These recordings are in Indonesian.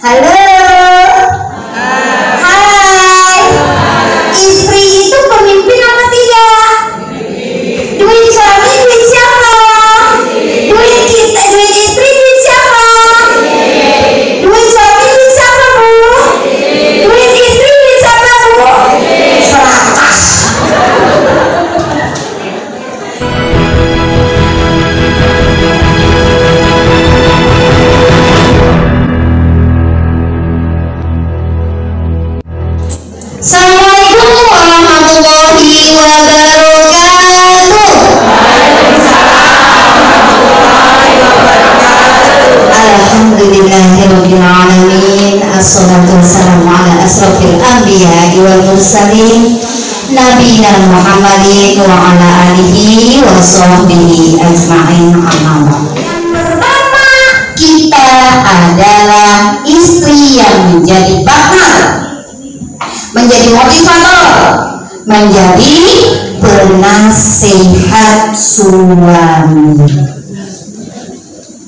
Halo. Hai. Istri itu pemimpin apa tidak? Duit suami duit siapa? Duit kita, duit istri duit siapa? Duit suami duit siapa, Bu? Duit istri duit siapa, Bu? Serakas. Assalamualaikum warahmatullahi wabarakatuh. Alhamdulillahirabbil alamin. Assalatu wassalamu ala asrofil anbiya'i wal mursalin nabiyina Muhammadin wa ala alihi wa sahbihi ajma'in. Amma ba'du. Pertama, kita adalah istri yang menjadi partner, menjadi motivator, menjadi penasehat suami.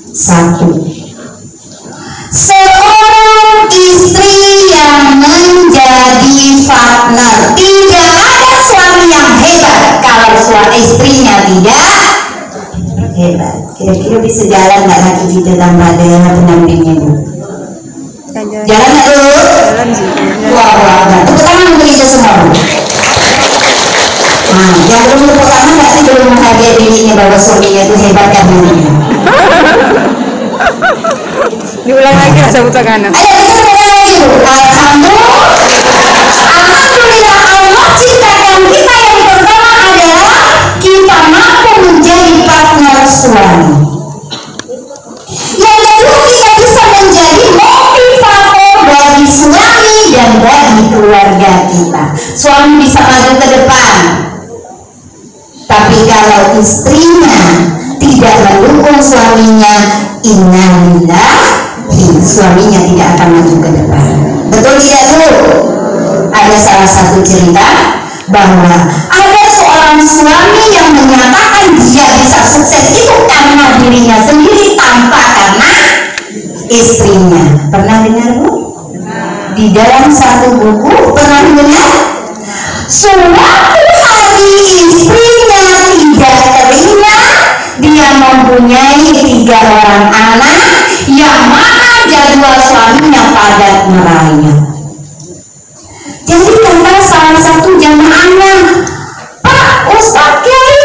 Satu, seorang istri yang menjadi partner. Tidak ada suami yang hebat kalau suami istrinya tidak hebat. Kira-kira bisa jalan nggak lagi kita tanpa ada pendampingnya, Bu? Jalan nggak dulu? Wah, tepuk tangan untuk itu semua. Nah, yang belum tepuk tangan berarti belum menghargai dirinya bahwa suaminya itu hebat kan dirinya. Diulang lagi lah tepuk tangan. Ayo kita ulang lagi, Bu. Alhamdulillah Allah ciptakan kita yang pertama adalah kita mampu menjadi partner suami. Yang kedua, kita bisa menjadi motivator bagi suami dan bagi keluarga kita. Suami bisa maju ke depan, tapi kalau istrinya tidak mendukung suaminya, innalillahi, suaminya tidak akan maju ke depan. Betul tidak, Bu? Ada salah satu cerita bahwa ada seorang suami yang menyatakan dia bisa sukses itu karena dirinya sendiri tanpa karena istrinya. Pernah dengar, Bu? Di dalam satu buku pernah dengar? Suatu hari istrinya tidak terima dia mempunyai 3 orang anak yang mana jadwal suaminya padat merayap. Jadi kata salah satu jamaahnya, Pak Ustadz Kiai,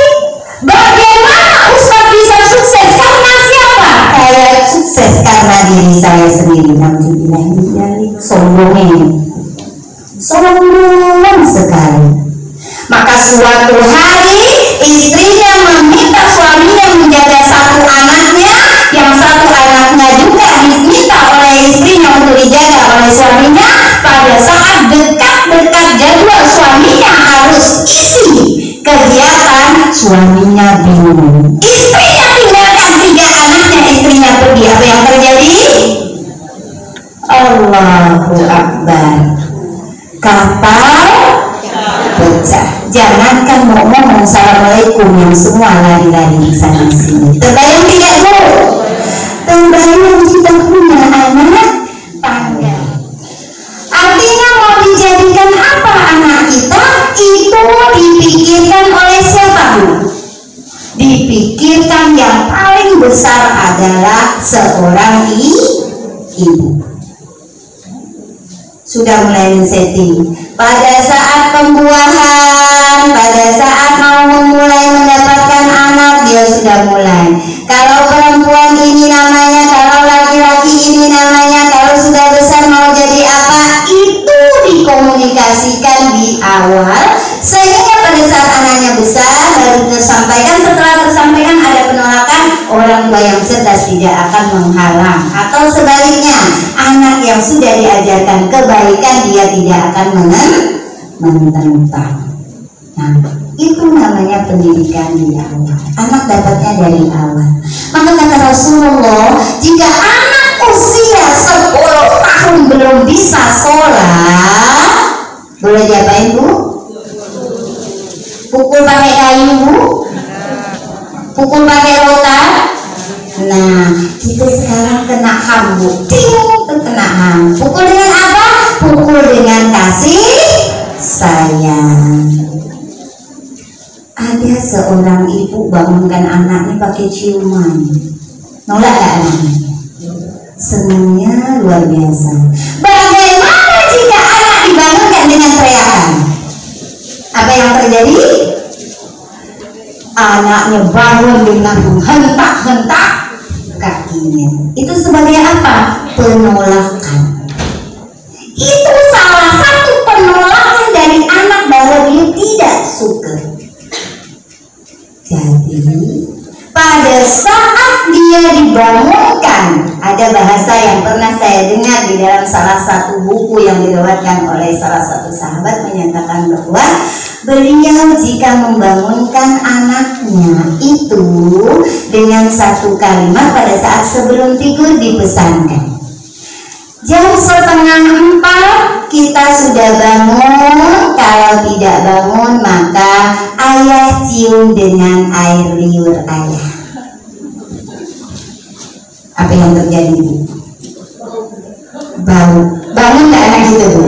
bagaimana Ustadz bisa sukses? Karena siapa? Saya sukses karena diri saya sendiri. Sombong sekali. Maka suatu hari istrinya meminta suaminya menjaga 1 anaknya, yang 1 anaknya juga diminta oleh istrinya untuk dijaga oleh suaminya. Pada saat dekat-dekat jadwal suaminya harus isi kegiatan, suaminya bingung. Istrinya tinggalkan 3 anaknya, istrinya pergi. Apa yang terjadi? Allahu Akbar. Kapal pecah. Jangankan ngomong assalamualaikum, yang semua lari-lari di sana sini. Terbayang tidak, Bu? Terbayang kita punya anak tangga. Artinya mau dijadikan apa anak kita? Itu dipikirkan oleh siapa, Bu? Dipikirkan yang paling besar adalah seorang ibu. Sudah mulai men-setting. Pada saat pembuahan, pada saat mau memulai mendapatkan anak, dia sudah mulai. Kalau perempuan ini namanya, kalau laki-laki ini namanya, kalau sudah besar mau jadi apa, itu dikomunikasikan di awal. Sehingga pada saat anaknya besar, baru tersampaikan. Setelah tersampaikan ada penolakan, orang tua yang cerdas tidak akan menghalang. Atau sebaliknya, anak yang sudah diajarkan kebaikan, dia tidak akan menentang. Nah, itu namanya pendidikan di awal. Anak dapatnya dari awal. Maka kata Rasulullah, jika anak usia 10 tahun belum bisa sholat, boleh diapain, Bu? Pukul pakai kayu, Bu? Pukul pakai rotan? Nah, kita sekarang kena ham, Bu. Ting, kena ham. membangunkan anaknya pakai ciuman. Nolak gak anaknya? Senangnya luar biasa. Bagaimana jika anak dibangunkan dengan teriakan? Apa yang terjadi? Anaknya bangun dengan menghentak-hentak kakinya. Itu sebagai apa? Penolakan. Itu salah satu penolakan dari anak bahwa dia tidak suka. Jadi pada saat dia dibangunkan, ada bahasa yang pernah saya dengar di dalam salah satu buku yang diriwayatkan oleh salah satu sahabat, menyatakan bahwa beliau jika membangunkan anaknya itu dengan satu kalimat pada saat sebelum tidur dipesankan, jam 3:30 kita sudah bangun, kalau tidak bangun maka ayah cium dengan air liur ayah. Apa yang terjadi Bu? Bangun gak anak itu Bu?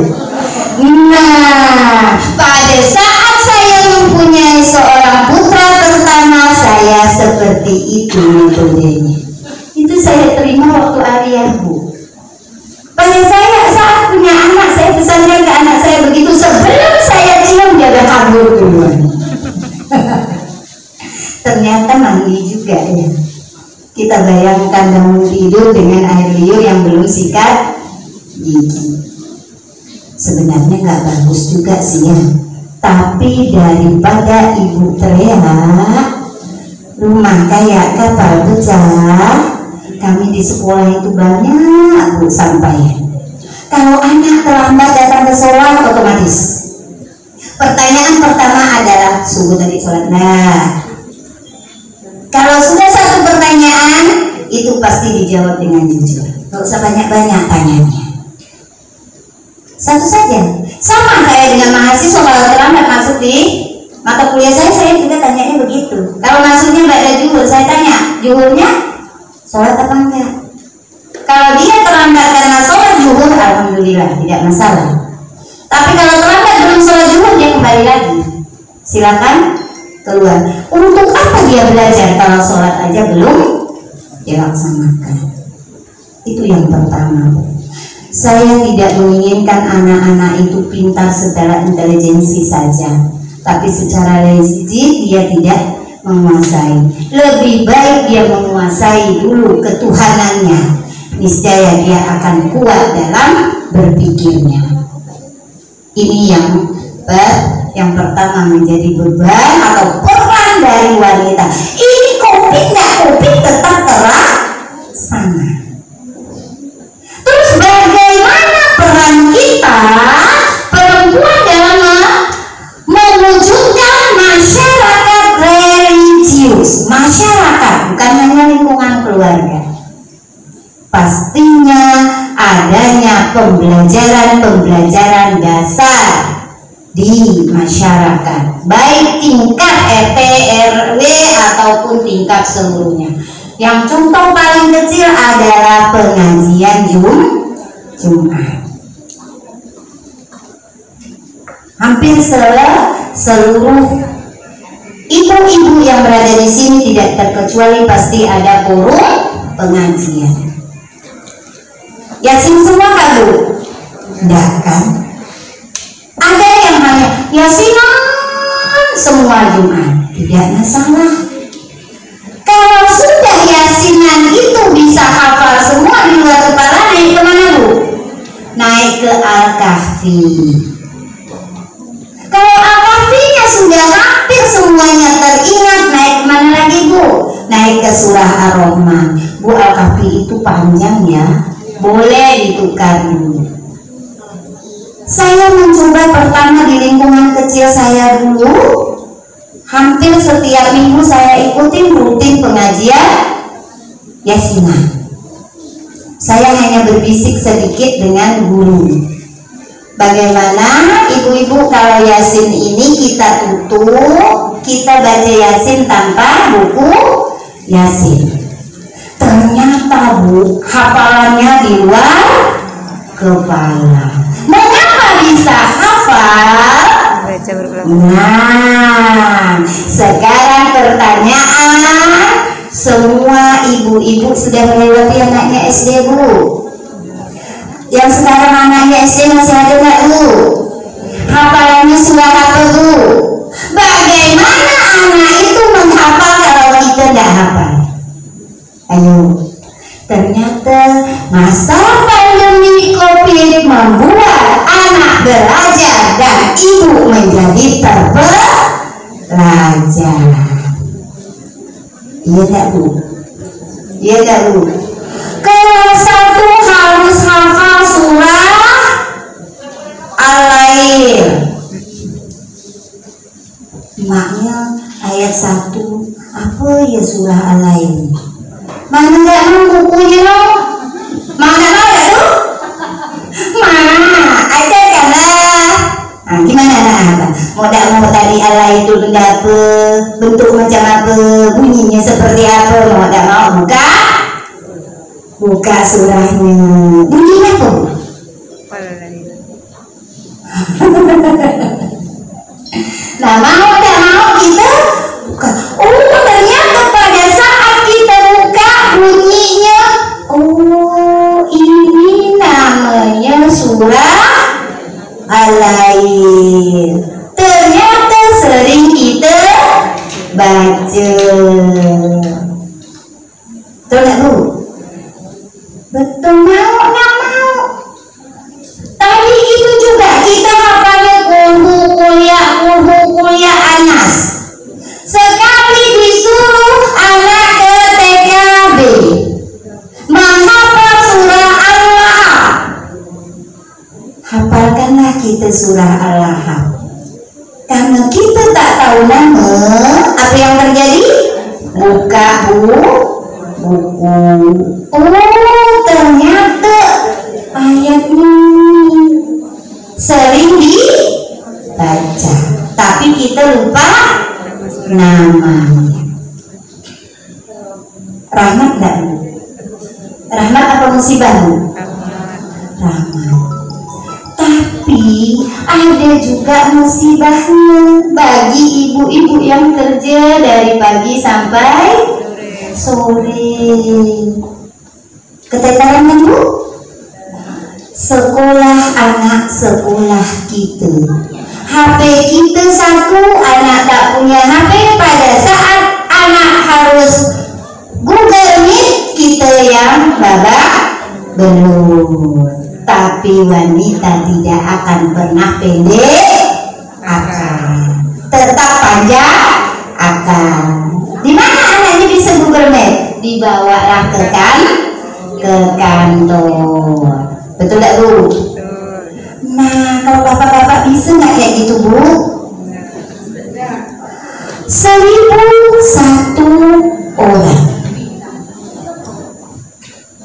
Nah, pada saat saya mempunyai seorang putra pertama, saya seperti itu metodenya. Itu saya terima waktu aliyah Bu. Pada saya saat punya anak, saya pesankan ke anak saya begitu, sebelum saya cium dia udah kabur duluan. Ternyata mandi juga ya. Kita bayangkan bangun tidur dengan air liur yang belum sikat gigi. Sebenarnya nggak bagus juga sih ya. Tapi daripada ibu teriak, rumah kayak kapal pecah. Kami di sekolah itu banyak Bu sampaian. Kalau anak terlambat datang ke sekolah otomatis pertanyaan pertama adalah subuh tadi sholat. Nah, kalau sudah satu pertanyaan itu pasti dijawab dengan jujur. Gak usah banyak-banyak tanyanya. Satu saja. Sama saya dengan mahasiswa kalau terlambat masuk di mata kuliah saya juga tanyanya begitu. Kalau masuknya nggak ada juhur, saya tanya juhurnya sholat apa enggak? Kalau dia terlambat karena sholat zuhur, alhamdulillah tidak masalah. Tapi kalau terlambat belum sholat zuhur, dia kembali lagi. Silakan keluar. Untuk apa dia belajar kalau sholat aja belum dilaksanakan? Itu yang pertama. Saya tidak menginginkan anak-anak itu pintar secara intelijensi saja, tapi secara legit dia tidak menguasai. Lebih baik dia menguasai dulu ketuhanannya. Niscaya dia akan kuat dalam berpikirnya. Ini yang pertama menjadi beban atau peran dari wanita. Ini covid nggak covid tetap terlaksana. Terus bagaimana peran kita perempuan dalam mewujudkan masyarakat religius? Masyarakat bukan hanya lingkungan keluarga. Pastinya adanya pembelajaran dasar di masyarakat, baik tingkat RT, RW ataupun tingkat seluruhnya. Yang contoh paling kecil adalah pengajian Jumat. Hampir seluruh ibu-ibu yang berada di sini tidak terkecuali pasti ada forum pengajian. Yasin semua kan Bu? Enggak kan? Ada yang hanya Yasinan semua Jumat, tidak masalah. Kalau sudah Yasinan itu bisa hafal semua di luar kepala, naik kemana Bu? Naik ke Al-Kahfi. Kalau Al-Kahfinya sudah hampir semuanya teringat, naik kemana lagi Bu? Naik ke surah Ar-Rahman. Bu, Al-Kahfi itu panjang ya, boleh ditukar dulu. Saya mencoba pertama di lingkungan kecil saya dulu. Hampir setiap minggu saya ikutin rutin pengajian Yasinan. Saya hanya berbisik sedikit dengan guru. Bagaimana ibu-ibu kalau Yasin ini kita tutup, kita baca Yasin tanpa buku Yasin. Ternyata Bu, hafalannya di luar kepala. Mengapa bisa hafal? Baca berkelompok. Nah, sekarang pertanyaan, semua ibu-ibu sudah melewati anaknya SD, Bu? Yang sekarang anaknya SD masih ada nggak, Bu? Hafalannya sudah apa, Bu? Bagaimana anak itu menghafal kalau kita tidak hafal? Ayo. Ternyata masa pandemi COVID membuat anak belajar dan ibu menjadi terpelajar. Iya tak, Bu? Iya tak, Bu? Kelas 1 harus hafal surah Al-Lail. Maknya ayat 1, apa ya surah Al-Lail? Mana nggak mau bukunya lo? Mana mau ya tuh? Mana? Ada kan lah. Nah, gimana apa? Mau tadi Allah itu benda apa? Bentuk macam apa? Bunyinya seperti apa? Mau buka? Buka surahnya. Bunyinya apa? Nah, mau kita buka. Oh, ternyata pada saat kita buka bunyinya, oh ini namanya surah Al-Lail. Ternyata sering kita baca. Betul nggak, Bu? Betul. Mau nggak mau? Tadi itu juga kita hafalnya kuliah Anas. Sekali disuruh anak ke TKB menghafal surah Al-Lahab. Hafalkanlah kita surah Al-Lahab. Karena kita tak tahu nama, apa yang terjadi? Buka buku. Oh, ternyata ayat ini sering dibaca, tapi kita lupa namanya. Rahmat enggak? Rahmat apa musibah? Rahmat. Tapi ada juga musibahnya bagi ibu-ibu yang kerja dari pagi sampai sore. Keteteran kan, Bu? Sekolah anak sekolah kita, HP kita satu, anak tak punya HP. Pada saat anak harus Google Meet, kita yang babak belur. Tapi wanita tidak akan pernah pendek akal, tetap panjang akal. Di mana anaknya bisa Google Meet? Dibawalah ke kantor. Betul nggak, Bu? Nah, kalau bapak-bapak bisa nggak kayak gitu, Bu? 1001 orang.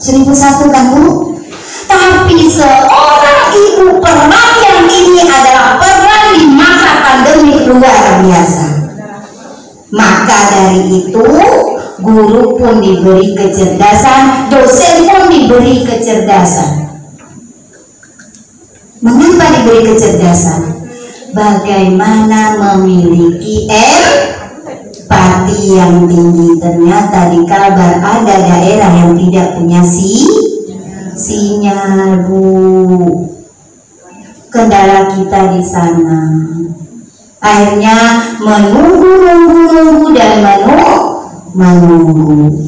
1001 kan, Bu? Tapi seorang ibu peran yang ini adalah peran di masa pandemi luar biasa. Maka dari itu guru pun diberi kecerdasan, dosen pun diberi kecerdasan. Mengapa diberi kecerdasan? Bagaimana memiliki empati yang tinggi. Ternyata di Kalbar ada daerah yang tidak punya sinyal, Bu. Kendala kita di sana. Akhirnya menunggu dan menunggu.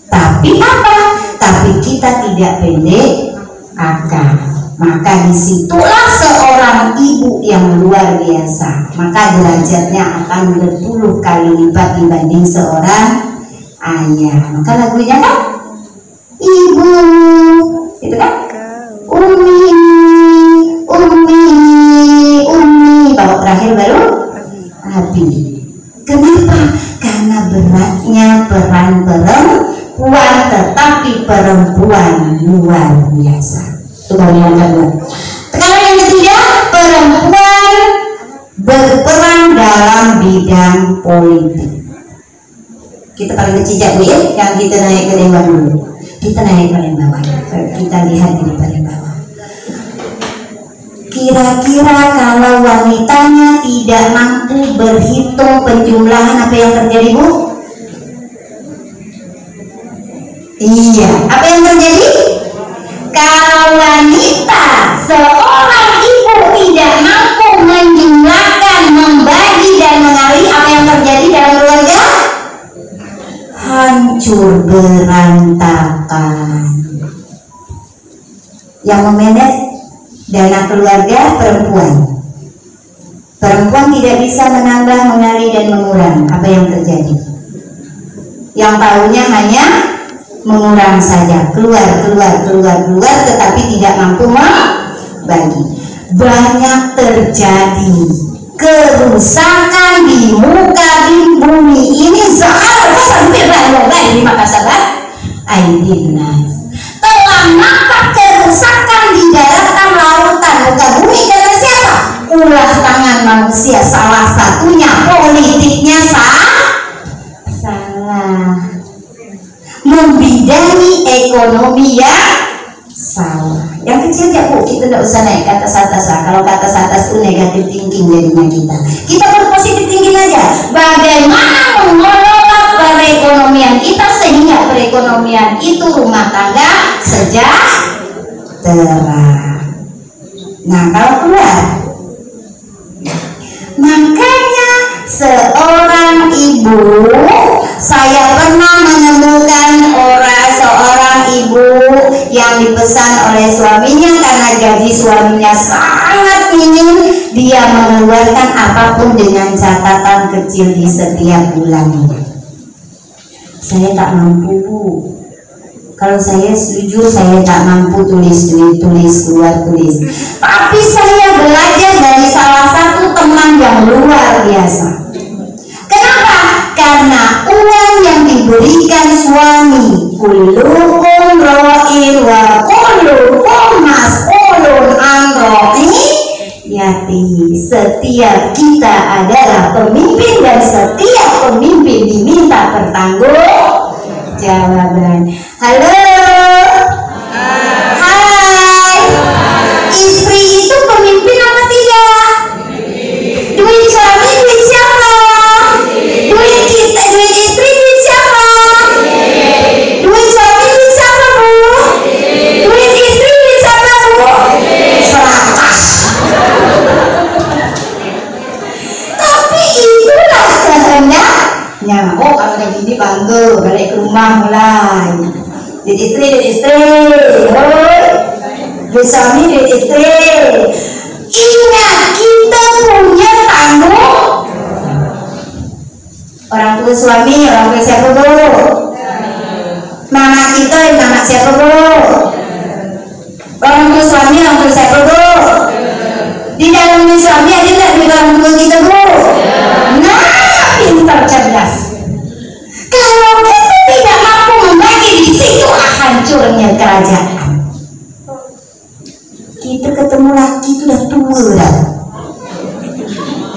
Tapi apa? Tapi kita tidak pendek akal. Maka disitulah seorang ibu yang luar biasa. Maka derajatnya akan berpuluh kali lipat dibanding seorang ayah. Maka lagunya kan ibu, itu kan umi, bawa terakhir baru abi. Kenapa? Karena beratnya peran perempuan, tetapi perempuan luar biasa. Itu yang kedua. Sekarang yang ketiga, perempuan berperan dalam bidang politik. Kita paling kecil ya, yang kita naik ke dewan dulu. Kita naik paling bawah. Kita lihat di paling bawah. Kira-kira kalau wanitanya tidak mampu berhitung penjumlahan, apa yang terjadi, Bu? Iya, apa yang terjadi? Kalau wanita, seorang ibu tidak mampu menjumlahkan, membagi dan mengalir, apa yang terjadi dalam keluarga? Hancur berantakan. Yang memanage dana keluarga perempuan. Perempuan tidak bisa menambah, mengalir dan mengurang. Apa yang terjadi? Yang tahunya hanya mengurang saja, keluar, tetapi tidak mampu membagi. Banyak terjadi kerusakan di muka bumi ini. Zahar sampai di mata sahabat Aidinas telah nampak kerusakan di daratan, lautan, muka bumi karena siapa? Ulah tangan manusia, salah satunya politiknya salah, membidangi ekonomi yang salah. Yang kecil ya Bu, kita tidak usah naik ke atas lah. Kalau ke atas itu negatif thinking jadinya kita berpositif thinking aja. Bagaimana mengelola perekonomian kita sehingga perekonomian itu rumah tangga sejahtera. Nah, kalau keluar, makanya seorang ibu, saya pernah menemukan seorang ibu yang dipesan oleh suaminya karena gaji suaminya sangat minim, dia mengeluarkan apapun dengan catatan kecil di setiap bulannya. Saya tak mampu, Bu. Kalau saya jujur, saya tak mampu tulis. Tapi saya belajar dari salah satu teman yang luar biasa. Kenapa? Karena uang yang diberikan suami, kullukum ra'in wa kullukum mas'ulun an ra'iyatihi. Setiap kita adalah pemimpin dan setiap pemimpin diminta pertanggungjawaban. Halo. Hai. Istri itu pemimpin apa tidak? Duit suami duit siapa? Duit kita, duit istri duit siapa? Duit suami duit siapa, Bu? Duit istri duit siapa, Bu? Seratas. Tapi itulah kehendaknya. Oh, kalau kayak gini bangga, balik ke rumah mulai. Duit istri, duit suami, duit istri. Ingat, kita punya tanggung. Orang tua suami, orang tua siapa, Bu? Mama kita, mama siapa, Bu? Orang tua suami, orang tua siapa, Bu? Di dalam suami ada nggak di orang tua kita, Bu? Nah, pintar cerdas. Kalau kita tidak mampu membagi, di situ hancurnya kerajaan. Kita ketemu laki itu udah tua dah.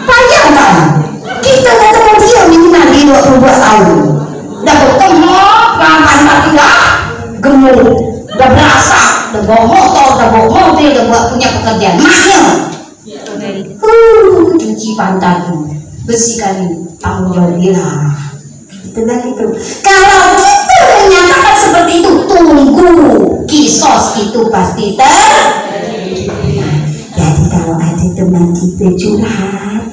Bayangkan, kita ketemu dia minimal di 22 tahun. Udah bertemu, pelan-pelan tapi dah gemuk, udah berasa, udah bawa motor, udah bawa mobil, udah buat punya pekerjaan. Maknya, cuci pantat, bersihkan tanggung dia. Itulah itu. Kalau kita menyatakan seperti itu, tunggu kisos itu pasti terjadi. Jadi kalau ada teman kita curhat,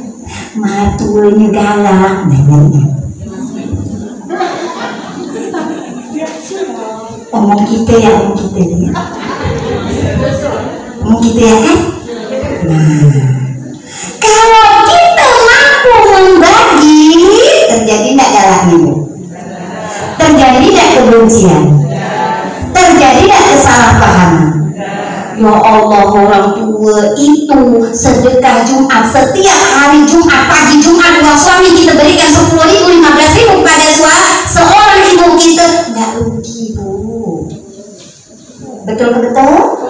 matunya galak, omong kita ya, omong kita ya kan. Nah, kalau kita mampu membagi, terjadi tidak galaknya, terjadi tidak kebencian, terjadi tidak kesalahpahaman. Ya Allah, orang tua itu sedekah Jumat setiap hari Jumat, pagi Jumat, uang suami kita berikan 10.000, 15.000 kepada seorang ibu kita, nggak rugi, Bu. Betul-betul?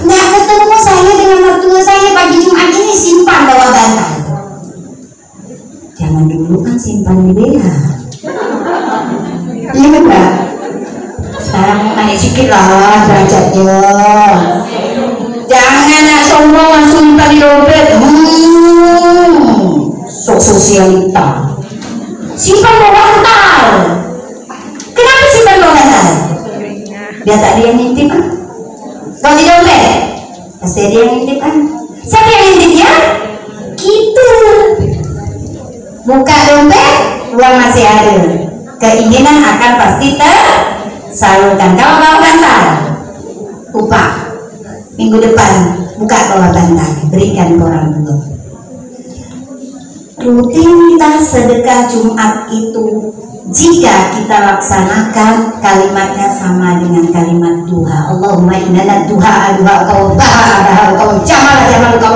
Nggak ketemu saya dengan mertua saya pagi Jumat ini, simpan bawah bantal. Jangan dulu kan simpan di BH. Iya enggak? Sekarang naik sedikit lah derajatnya. Jangan sombong sok sosialita. Simpan mau bantal. Kenapa simpan mau bantal? Biar tak ada yang ngintip kan? Kalau di dompet, pasti ada yang ngintip kan? Siapa yang ngintipnya? Kita. Buka dompet, uang masih ada. Keinginan akan pasti tersalurkan. Kalau bawa bantal, upah minggu depan buka bawa bantal, berikan ke orang tua. Rutinitas sedekah Jumat itu jika kita laksanakan kalimatnya sama dengan kalimat duha. Allahumma inna duha kau baha kau jamal kau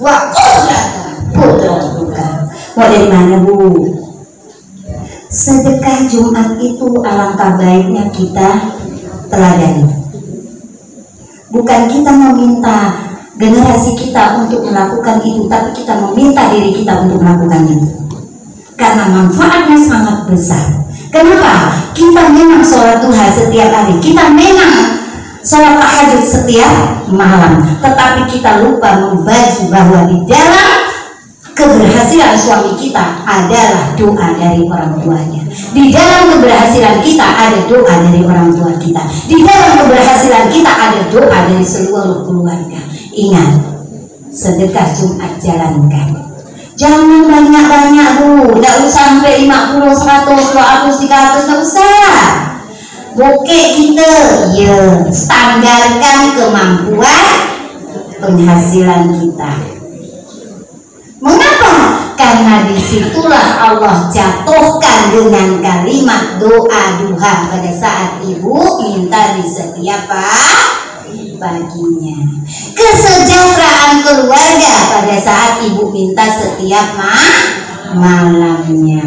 wa putra. Mau dari mana bu? Sedekah Jumat itu alangkah baiknya kita teladani. Bukan kita meminta generasi kita untuk melakukan itu, tapi kita meminta diri kita untuk melakukan itu. Karena manfaatnya sangat besar. Kenapa? Kita memang sholat duha setiap hari, kita memang sholat tahajud setiap malam, tetapi kita lupa membagi bahwa di dalam keberhasilan suami kita adalah doa dari orang tuanya. Di dalam keberhasilan kita ada doa dari orang tua kita. Di dalam keberhasilan kita ada doa dari seluruh keluarga. Ingat, sedekah Jumat jalankan. Jangan banyak-banyak bu, tidak usah sampai 50, 100, 200, 300, tidak usah. Bokeh kita, ya, standarkan kemampuan penghasilan kita. Mengapa? Karena disitulah Allah jatuhkan dengan kalimat doa duha pada saat ibu minta di setiap paginya. Kesejahteraan keluarga pada saat ibu minta setiap malamnya.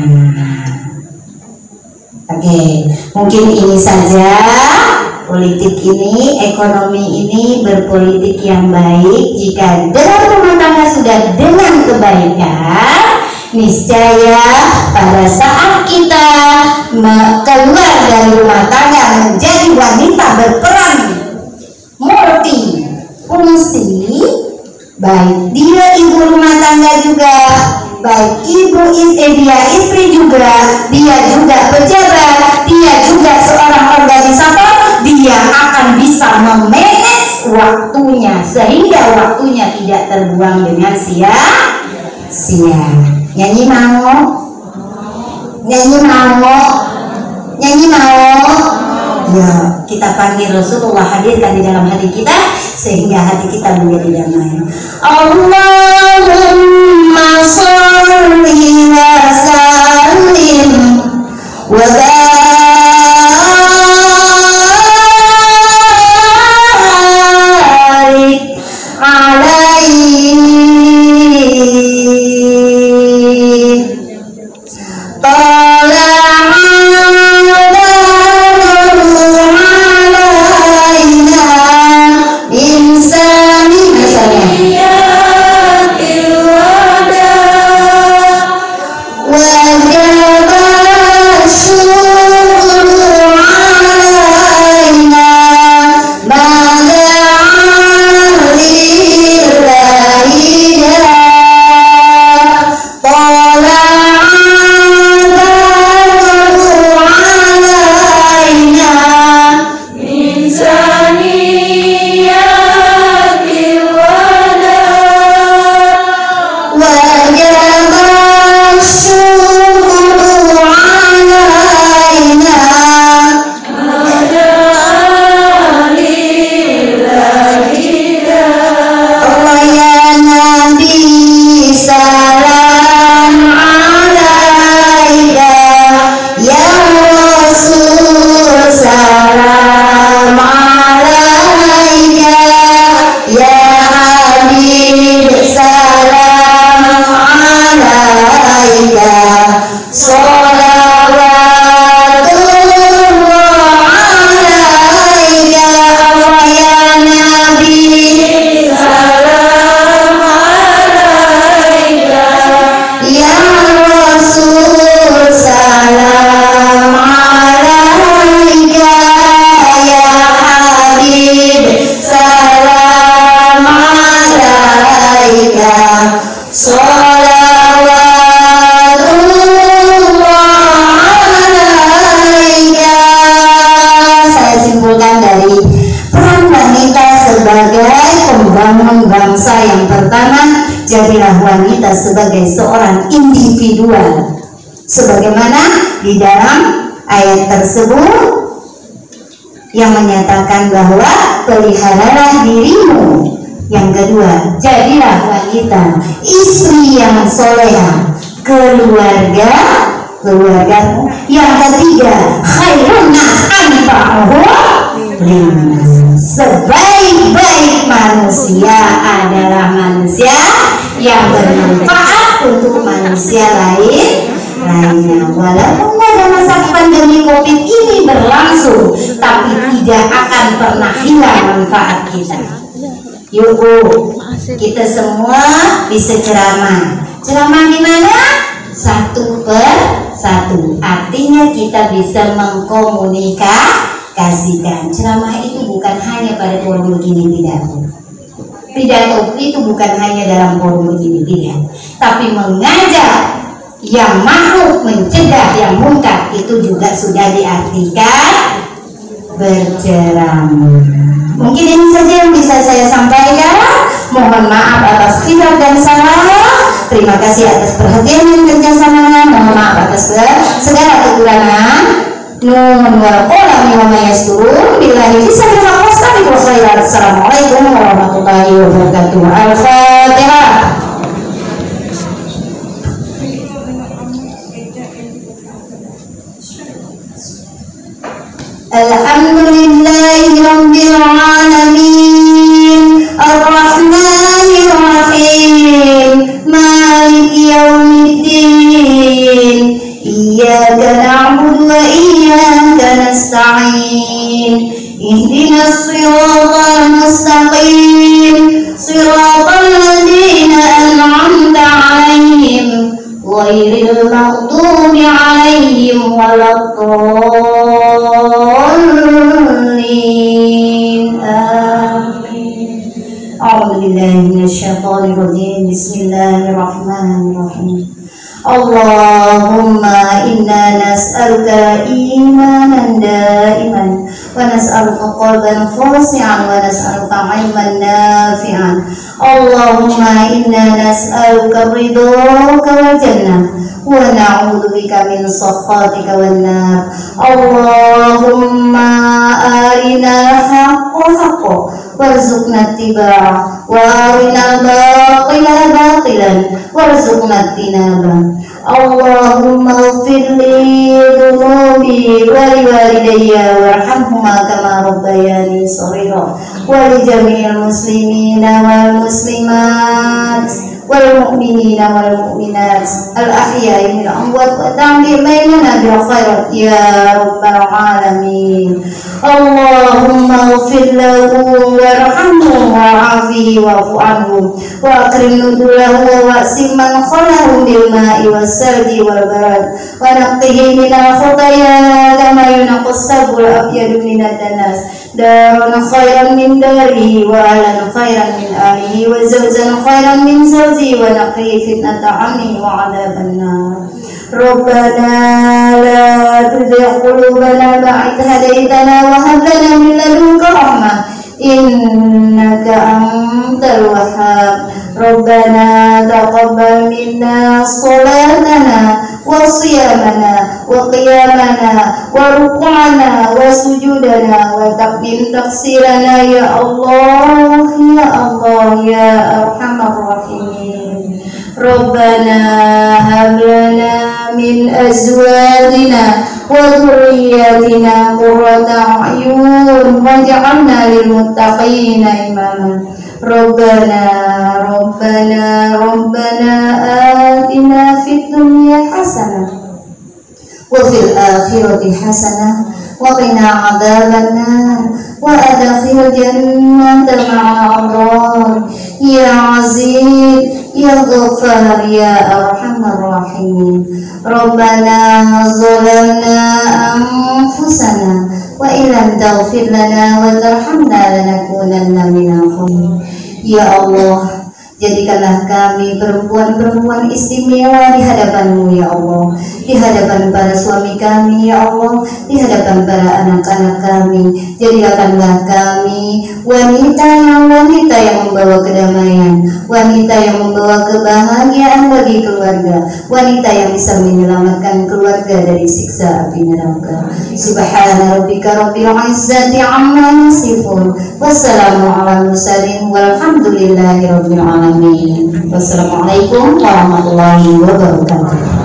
Oke, mungkin ini saja. Politik ini, ekonomi ini berpolitik yang baik. Jika dalam rumah tangga sudah dengan kebaikan, niscaya pada saat kita keluar dari rumah tangga menjadi wanita berperan multi fungsi, baik dia ibu rumah tangga juga, baik dia istri juga, dia juga pejabat, dia juga seorang organisator, dia akan bisa memanage waktunya sehingga waktunya tidak terbuang dengan sia-sia. Nyanyi mau? Nyanyi mau? Nyanyi mau? Ya, kita panggil Rasulullah hadirkan di dalam hati kita sehingga hati kita menjadi damai. Allahumma sholli wa sallim wa barik alaihi wajib membangun bangsa yang pertama, jadilah wanita sebagai seorang individual sebagaimana di dalam ayat tersebut yang menyatakan bahwa peliharalah dirimu. Yang kedua, jadilah wanita istri yang soleha, keluarga. Yang ketiga, khairun nas anfa'uhum linnas. Sebaik-baik manusia adalah manusia yang bermanfaat untuk manusia lainnya. Walaupun pada masa pandemi COVID ini berlangsung, tapi tidak akan pernah hilang manfaat kita. Yuk Bu, kita semua bisa ceramah. Ceramah di mana? Satu per satu. Artinya kita bisa mengkomunikasikan. Ceramah itu bukan hanya pada forum begini, tidak. Pidato itu bukan hanya dalam forum begini, tidak. Tapi mengajak yang makhluk, mencegah yang munkar, itu juga sudah diartikan berceramah. Mungkin ini saja yang bisa saya sampaikan. Mohon maaf atas khilaf dan salah. Terima kasih atas perhatian dan kerjasamanya. Mohon maaf atas segala kekurangan. Nun wal qalami wa ma yasturun. Billahi fisabilillah wassalamu khairan. Assalamualaikum warahmatullahi wabarakatuh. Al-Fatihah. Alhamdulillahi rabbil alamin. Ar-Rahmanir Rahim. Maliki yaumiddin. Iyyaka na'budu wa iyyaka nasta'in. Ihdinas siratal mustaqim. Siratal ladzina an'amta 'alaihim ghairil maghdubi 'alaihim waladdallin. Amin. A'udzu billahi minasyaitonir rajim. Bismillahirrahmanirrahim. Allahumma inna nas'aluka imanan daiman wa nas'aluka qalban khashi'an wa nas'aluka 'ilman nafi'an. Allahumma inna nas'aluka ridhaka wal jannah wa na'udzu bika min sakhatika wan nar. Allahumma arina al-haqqa haqqan warzuqna ittiba'ah wa arina al-batila batilan warzuqna ijtinabah. Allahumma ighfir li dhunubi wa li walidayya warhamhuma kama rabbayani shaghira wa li jami'il muslimina wal muslimat wal mu'minina wal mu'minat al ahya'i minal amwat wa ta'mir bainana bil khairat ya rabbal alamin. Allahumma ighfir lahu warhamhu wa'afihi wa'fu anhu wa akrim nuzulahu wa wa'sim man khalahu bil ma'i was salji wal barad wa naqqihi minal khotaya kama yunqas sabul abyadu minad danas. Daran khairan min darihi wa ahlan khairan min ahlihi wa zawjan khairan min zawjihi wa naqqihi fitnata 'ammihi wa 'adzaban nar. Rabbana la tuzigh qulubana ba'da idh hadaytana wa hab lana min ladunka rahmah innaka antal wahhab. Rabbana taqabbal minna salatana wa siyamana wa qiyamana wa ruku'ana wa sujudana wa taqdim taqsirana ya Allah ya arhamar rahimin. Rabbana hab lana min azwajina wa dhurriyyatina qurrata a'yun waj'alna lil muttaqina imama. Rabbana atina fid dunya hasanah wa fil akhirati hasanah wa qina adzabannar wa adkhil jannata ma'al abrar ya aziz ya ghaffar ya arhamar rahimin. Rabbana zalamna anfusana wa illam taghfir lana wa tarhamna lanakunanna minal khasirin. Ya Allah, jadikanlah kami perempuan-perempuan istimewa di hadapan-Mu ya Allah, di hadapan para suami kami ya Allah, di hadapan para anak-anak kami. Jadikanlah kami wanita yang membawa kedamaian, wanita yang membawa kebahagiaan bagi keluarga, wanita yang bisa menyelamatkan keluarga dari siksa api neraka. Subhana rabbika rabbil izzati amma yasifun, wassalamu ala mursalin, walhamdulillahi rabbil alamin. Wassalamualaikum warahmatullahi wabarakatuh.